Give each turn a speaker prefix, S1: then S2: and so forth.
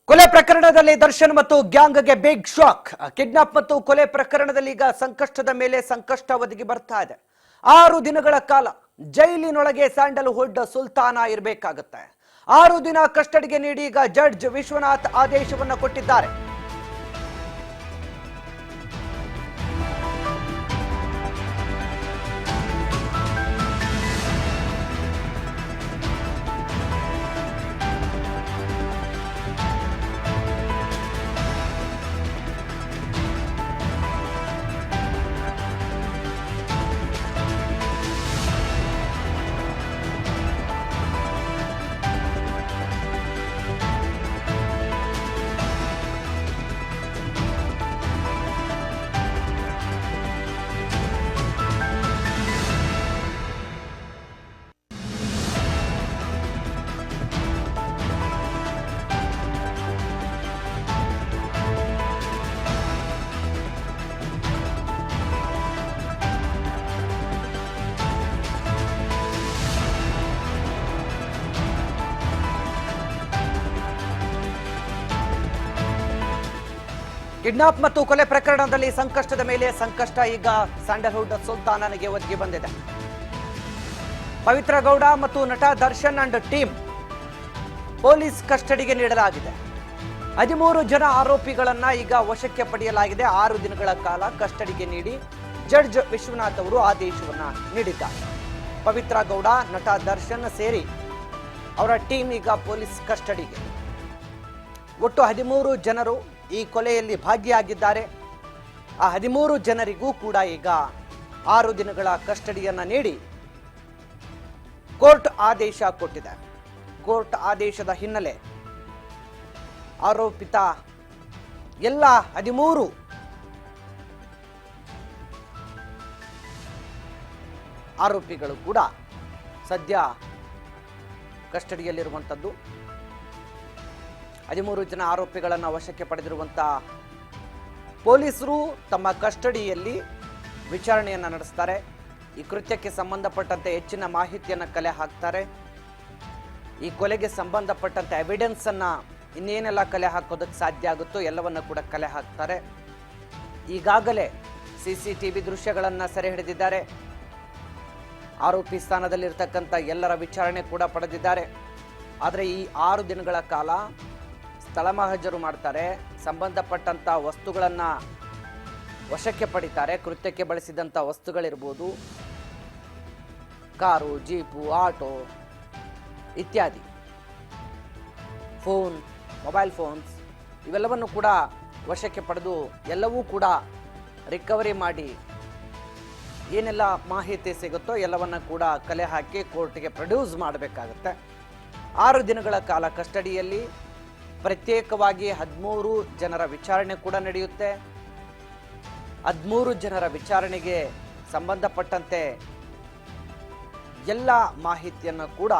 S1: ಕೊಲೆ ಪ್ರಕರಣದಲ್ಲಿ ದರ್ಶನ್ ಮತ್ತು ಗ್ಯಾಂಗ್ಗೆ ಬಿಗ್ ಶಾಕ್. ಕಿಡ್ನಾಪ್ ಮತ್ತು ಕೊಲೆ ಪ್ರಕರಣದಲ್ಲಿ ಈಗ ಸಂಕಷ್ಟದ ಮೇಲೆ ಸಂಕಷ್ಟ ಒದಗಿ ಬರ್ತಾ ಇದೆ. 6 ದಿನಗಳ ಕಾಲ ಜೈಲಿನೊಳಗೆ ಸ್ಯಾಂಡಲ್ವುಡ್ ಸುಲ್ತಾನ ಇರಬೇಕಾಗುತ್ತೆ. 6 ದಿನ ಕಸ್ಟಡಿಗೆ ನೀಡಿ ಈಗ ಜಡ್ಜ್ ವಿಶ್ವನಾಥ್ ಆದೇಶವನ್ನು ಕೊಟ್ಟಿದ್ದಾರೆ. ಕಿಡ್ನಾಪ್ ಮತ್ತು ಕೊಲೆ ಪ್ರಕರಣದಲ್ಲಿ ಸಂಕಷ್ಟದ ಮೇಲೆ ಸಂಕಷ್ಟ ಈಗ ಸ್ಯಾಂಡಲ್ವುಡ್ ಸುಲ್ತಾನನಿಗೆ ಒದಗಿ ಬಂದಿದೆ. ಪವಿತ್ರ ಗೌಡ ಮತ್ತು ನಟ ದರ್ಶನ್ ಅಂಡ್ ಟೀಮ್ ಪೊಲೀಸ್ ಕಸ್ಟಡಿಗೆ ನೀಡಲಾಗಿದೆ. 13 ಜನ ಆರೋಪಿಗಳನ್ನ ಈಗ ವಶಕ್ಕೆ ಪಡೆಯಲಾಗಿದೆ. 6 ದಿನಗಳ ಕಾಲ ಕಸ್ಟಡಿಗೆ ನೀಡಿ ಜಡ್ಜ್ ವಿಶ್ವನಾಥ್ ಅವರು ಆದೇಶವನ್ನ ನೀಡಿದ್ದಾರೆ. ಪವಿತ್ರ ಗೌಡ, ನಟ ದರ್ಶನ್ ಸೇರಿ ಅವರ ಟೀಮ್ ಈಗ ಪೊಲೀಸ್ ಕಸ್ಟಡಿಗೆ. ಒಟ್ಟು 13 ಜನರು ಈ ಕೊಲೆಯಲ್ಲಿ ಭಾಗಿಯಾಗಿದ್ದಾರೆ. ಆ 13 ಜನರಿಗೂ ಕೂಡ ಈಗ 6 ದಿನಗಳ ಕಸ್ಟಡಿಯನ್ನ ನೀಡಿ ಕೋರ್ಟ್ ಆದೇಶ ಕೊಟ್ಟಿದೆ. ಕೋರ್ಟ್ ಆದೇಶದ ಹಿನ್ನೆಲೆ ಆರೋಪಿತ ಎಲ್ಲ 13 ಆರೋಪಿಗಳು ಕೂಡ ಸದ್ಯ ಕಸ್ಟಡಿಯಲ್ಲಿರುವಂಥದ್ದು. 13 ಜನ ಆರೋಪಿಗಳನ್ನು ವಶಕ್ಕೆ ಪಡೆದಿರುವಂಥ ಪೊಲೀಸರು ತಮ್ಮ ಕಸ್ಟಡಿಯಲ್ಲಿ ವಿಚಾರಣೆಯನ್ನು ನಡೆಸ್ತಾರೆ. ಈ ಕೃತ್ಯಕ್ಕೆ ಸಂಬಂಧಪಟ್ಟಂತೆ ಹೆಚ್ಚಿನ ಮಾಹಿತಿಯನ್ನು ಕಲೆ ಹಾಕ್ತಾರೆ. ಈ ಕೊಲೆಗೆ ಸಂಬಂಧಪಟ್ಟಂತೆ ಎವಿಡೆನ್ಸನ್ನು ಇನ್ನೇನೆಲ್ಲ ಕಲೆ ಹಾಕೋದಕ್ಕೆ ಸಾಧ್ಯ ಆಗುತ್ತೋ ಎಲ್ಲವನ್ನ ಕೂಡ ಕಲೆ ಹಾಕ್ತಾರೆ. ಈಗಾಗಲೇ CCTV ದೃಶ್ಯಗಳನ್ನು ಸೆರೆ ಹಿಡಿದಿದ್ದಾರೆ. ಆರೋಪಿ ಸ್ಥಾನದಲ್ಲಿರ್ತಕ್ಕಂಥ ಎಲ್ಲರ ವಿಚಾರಣೆ ಕೂಡ ಪಡೆದಿದ್ದಾರೆ. ಆದರೆ ಈ 6 ದಿನಗಳ ಕಾಲ ಸ್ಥಳ ಮಹಜರು ಮಾಡ್ತಾರೆ. ಸಂಬಂಧಪಟ್ಟಂಥ ವಸ್ತುಗಳನ್ನು ವಶಕ್ಕೆ ಪಡಿತಾರೆ. ಕೃತ್ಯಕ್ಕೆ ಬಳಸಿದಂಥ ವಸ್ತುಗಳಿರ್ಬೋದು, ಕಾರು, ಜೀಪು, ಆಟೋ ಇತ್ಯಾದಿ, ಫೋನ್, ಮೊಬೈಲ್ ಫೋನ್ಸ್ ಇವೆಲ್ಲವನ್ನು ಕೂಡ ವಶಕ್ಕೆ ಪಡೆದು ಎಲ್ಲವೂ ಕೂಡ ರಿಕವರಿ ಮಾಡಿ ಏನೆಲ್ಲ ಮಾಹಿತಿ ಸಿಗುತ್ತೋ ಎಲ್ಲವನ್ನ ಕೂಡ ಕಲೆ ಹಾಕಿ ಕೋರ್ಟ್ಗೆ ಪ್ರೊಡ್ಯೂಸ್ ಮಾಡಬೇಕಾಗುತ್ತೆ. 6 ದಿನಗಳ ಕಾಲ ಕಸ್ಟಡಿಯಲ್ಲಿ ಪ್ರತ್ಯೇಕವಾಗಿ 13 ಜನರ ವಿಚಾರಣೆ ಕೂಡ ನಡೆಯುತ್ತೆ. 13 ಜನರ ವಿಚಾರಣೆಗೆ ಸಂಬಂಧಪಟ್ಟಂತೆ ಎಲ್ಲ ಮಾಹಿತಿಯನ್ನು ಕೂಡ